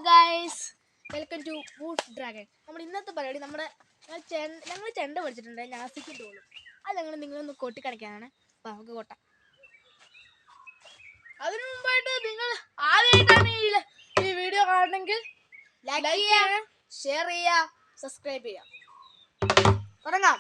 Guys, welcome to Wolf Dragon. നമ്മുടെ ഇന്നത്തെ പരിപാടി ഞങ്ങൾ ചെണ്ട പഠിച്ചിട്ടുണ്ട്, നാസിക്കും തോളും. അത് ഞങ്ങൾ നിങ്ങളൊന്ന് കൊട്ടിക്കണിക്കാനാണ്. അപ്പോൾ നമുക്ക് കൊട്ടാം. അതിനു മുമ്പായിട്ട് നിങ്ങൾ ആദ്യമായിട്ടാണ് ഈ വീഡിയോ കാണണമെങ്കിൽ ലൈക്ക് ചെയ്യുക, ഷെയർ ചെയ്യുക, സബ്സ്ക്രൈബ് ചെയ്യുക. തുടങ്ങാം.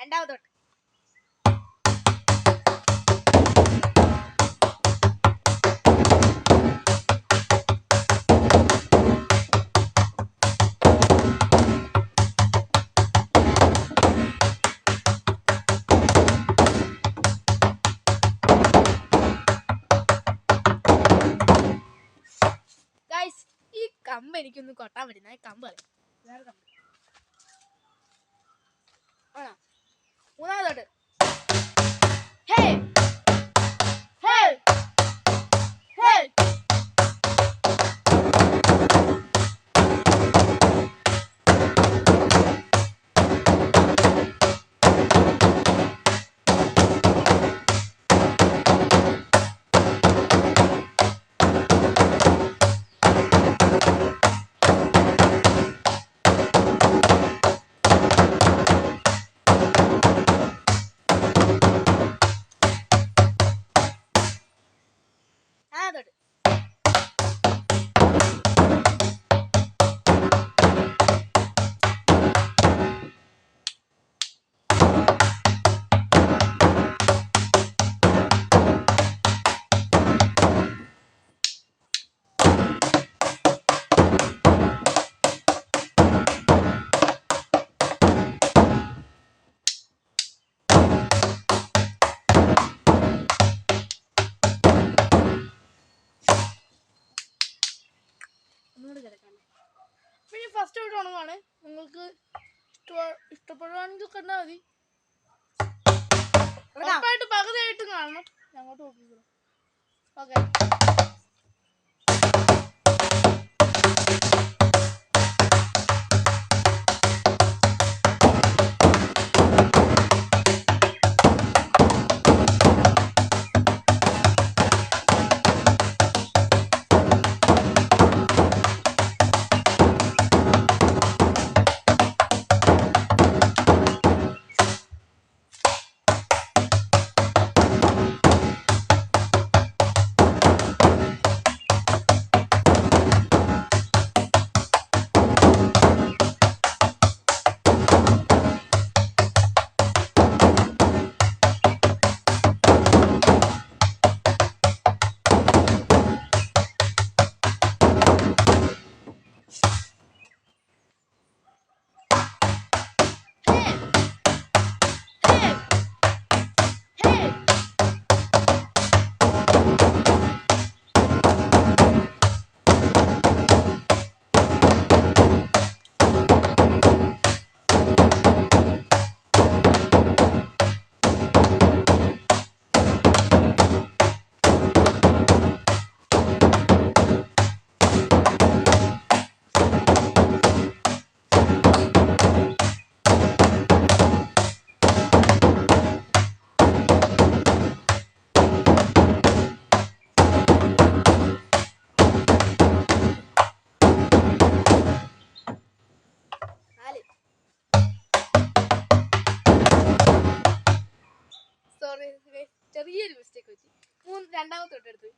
രണ്ടാമതോട്ട് ഗൈസ്, ഈ കമ്പ് എനിക്കൊന്ന് കൊട്ടാൻ പറ്റുന്ന കമ്പ് കളി. വേറെ കമ്പ് ആണോ? മൂന്നാമതോട്ട് ഹേ ഹേ ഹേ. പിന്നെ ഫസ്റ്റ് ആയിട്ട് ഉണങ്ങാണ്. നിങ്ങൾക്ക് ഇഷ്ടപ്പെടുവാണെങ്കിൽ കണ്ടാൽ മതി. ഉറപ്പായിട്ട് പകുതിയായിട്ടും കാണണം. ഞങ്ങോട്ട് നോക്കിക്കോ. ഓക്കെ. ചെറിയൊരു മിസ്റ്റേക്ക് വെച്ച് രണ്ടാമത്തെ തൊട്ടെടുത്ത്.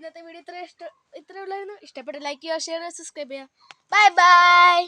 ഇന്നത്തെ വീഡിയോ ഇത്രേ ഉള്ളായിരുന്നു. ഇഷ്ടപ്പെട്ട ലൈക്ക് ചെയ്യുക, ഷെയർ ചെയ്യുക, സബ്സ്ക്രൈബ് ചെയ്യുക. Bye bye.